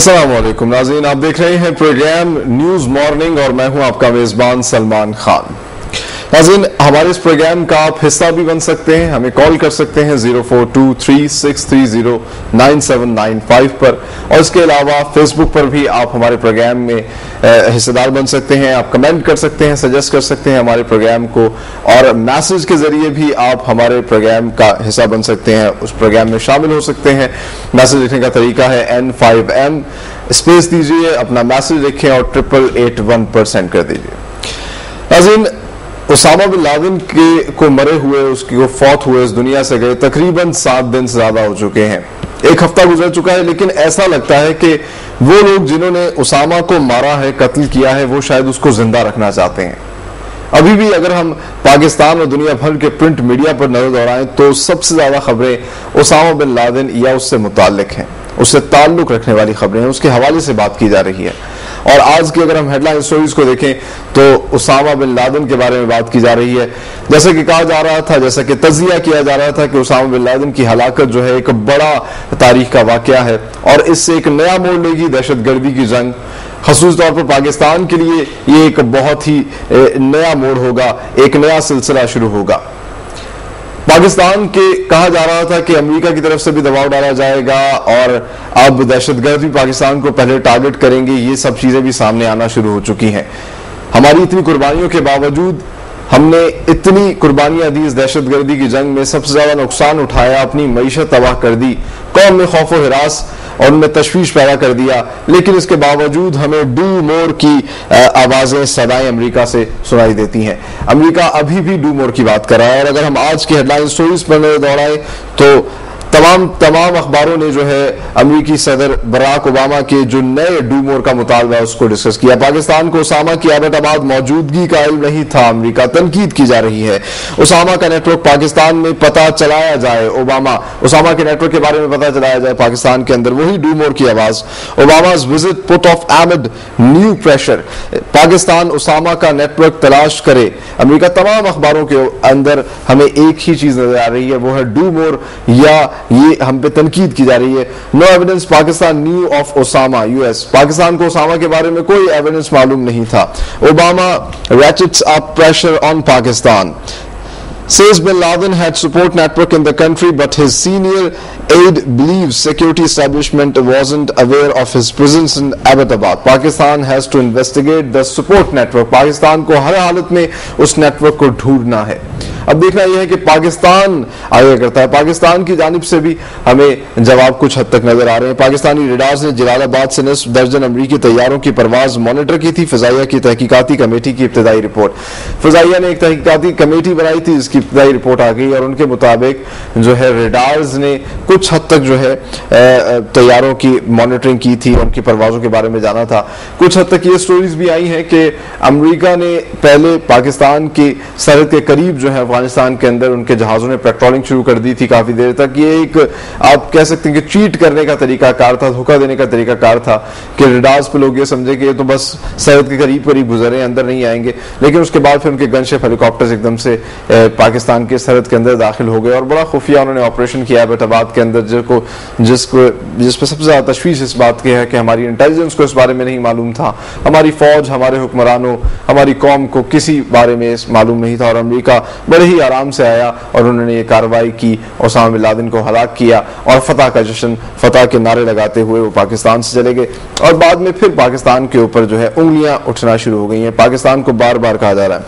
अस्सलाम वालेकुम नाज़रीन, आप देख रहे हैं प्रोग्राम न्यूज मॉर्निंग और मैं हूं आपका मेजबान सलमान खान। नाज़रीन, हमारे इस प्रोग्राम का आप हिस्सा भी बन सकते हैं, हमें कॉल कर सकते हैं 042363099795 पर, और इसके अलावा फेसबुक पर भी आप हमारे प्रोग्राम में हिस्सेदार बन सकते हैं। आप कमेंट कर सकते हैं, सजेस्ट कर सकते हैं हमारे प्रोग्राम को, और मैसेज के जरिए भी आप हमारे प्रोग्राम का हिस्सा बन सकते हैं, उस प्रोग्राम में शामिल हो सकते हैं। मैसेज लिखने का तरीका है N5M, स्पेस दीजिए, अपना मैसेज लिखें और 8881 पर सेंड कर दीजिए। नाज़रीन, उसामा बिन लादेन को मरे हुए, उसकी को फौत हुए, इस दुनिया से गए तकरीबन 7 दिन से ज्यादा हो चुके हैं। एक हफ्ता गुजर चुका है, लेकिन ऐसा लगता है कि वो लोग जिन्होंने उसामा को मारा है, कत्ल किया है, वो शायद उसको जिंदा रखना चाहते हैं। अभी भी अगर हम पाकिस्तान और दुनिया भर के प्रिंट मीडिया पर नजर दौड़ाएं तो सबसे ज्यादा खबरें उसामा बिन लादेन या उससे मुताल्लिक हैं, उससे ताल्लुक रखने वाली खबरें हैं, उसके हवाले से बात की जा रही है। और आज की अगर हम हेडलाइन स्टोरीज को देखें तो उसामा बिन लादेन के बारे में बात की जा रही है। जैसा कि कहा जा रहा था, जैसा कि तज़िया किया जा रहा था कि उसामा बिन लादेन की हलाकत जो है एक बड़ा तारीख का वाकया है और इससे एक नया मोड़ लेगी दहशतगर्दी की जंग। खसूस तौर पर पाकिस्तान के लिए ये एक बहुत ही नया मोड़ होगा, एक नया सिलसिला शुरू होगा। पाकिस्तान के कहा जा रहा था कि अमेरिका की तरफ से भी दबाव डाला जाएगा और अब दहशतगर्द भी पाकिस्तान को पहले टारगेट करेंगे। ये सब चीजें भी सामने आना शुरू हो चुकी हैं। हमारी इतनी कुर्बानियों के बावजूद, हमने इतनी कुर्बानियां दी इस दहशतगर्दी की जंग में, सबसे ज्यादा नुकसान उठाया, अपनी मईशत तबाह कर दी, कौम में खौफ व हिरास और उनमें तशवीश पैदा कर दिया, लेकिन इसके बावजूद हमें डू मोर की आवाजें, सदाएं अमेरिका से सुनाई देती हैं। अमेरिका अभी भी डू मोर की बात कर रहा है। और अगर हम आज की हेडलाइन स्टोरीज पर नजर दौड़ाएं तो तमाम अखबारों ने जो है अमेरिकी सदर बराक ओबामा के जो नए डू मोर का मुतालबा है उसको डिस्कस किया। पाकिस्तान को उसामा की एबटाबाद मौजूदगी का इल्म नहीं था, अमेरिका तनकीद की जा रही है। उसामा का नेटवर्क पाकिस्तान में पता चलाया जाए, उसामा के नेटवर्क के बारे में पता चलाया जाए पाकिस्तान के अंदर, वही डू मोर की आवाज। Obama's visit put off amid new pressure, Pakistan Osama का नेटवर्क तलाश करे। अमेरिका तमाम अखबारों के अंदर हमें एक ही चीज नजर आ रही है, वो है डू मोर, या ये हम पे तनकीद की जा रही है। No evidence Pakistan knew of Osama, US, Pakistan को ओसामा के बारे में कोई एविडेंस मालूम नहीं था। Obama ratchets up pressure on Pakistan, says bin Laden had support network in the country but his senior aide believes security establishment wasn't aware of his presence in Abbottabad. Pakistan has to investigate the support network. Pakistan को हर हालत में उस network को ढूंढना है। अब देखना यह है कि पाकिस्तान आगे करता है। पाकिस्तान की जानिब से भी हमें जवाब कुछ हद तक नजर आ रहे हैं। पाकिस्तानी रेडार्स ने जलालाबाद से निस्फ दर्जन अमरीकी तैयारों की परवाज मॉनिटर की थी। फिजाइया की तहकीकाती कमेटी की इब्तदाई रिपोर्ट, फिजाइया ने एक तहकीकाती कमेटी बनाई थी, इसकी इब्तदाई रिपोर्ट आ गई और उनके मुताबिक जो है रेडार्स ने कुछ हद तक जो है तैयारों की मॉनिटरिंग की थी, उनकी परवाजों के बारे में जाना था। कुछ हद तक ये स्टोरीज भी आई हैं कि अमरीका ने पहले पाकिस्तान की सरहद के करीब जो है अफगानिस्तान के अंदर उनके जहाजों ने पेट्रोलिंग शुरू कर दी थी काफी देर तक। ये एक आप कह सकते हैं कि चीट करने का तरीकाकार था, धोखा देने का तरीकाकार था कि रेडार्स पे लोग ये समझे कि ये तो बस सरहद के करीब गुजरे, अंदर नहीं आएंगे। लेकिन उसके बाद फिर उनके गनशिप हेलीकॉप्टर्स एकदम से पाकिस्तान के सरहद के अंदर दाखिल हो गए और बड़ा खुफिया उन्होंने ऑपरेशन किया एबटाबाद के अंदर, जिस पर सबसे ज्यादा तशवीश इस बात की है कि हमारी इंटेलिजेंस को इस बारे में नहीं मालूम था, हमारी फौज, हमारे हुक्मरानों, हमारी कौम को किसी बारे में मालूम नहीं था। और अमेरिका बड़े ही आराम से आया और उन्होंने ये कार्रवाई की, ओसामा बिन लादेन को हलाक किया और फतह का जश्न, फतह के नारे लगाते हुए वो पाकिस्तान से चले गए। और बाद में फिर पाकिस्तान के ऊपर जो है उंगलियां उठना शुरू हो गई हैं। पाकिस्तान को बार बार कहा जा रहा है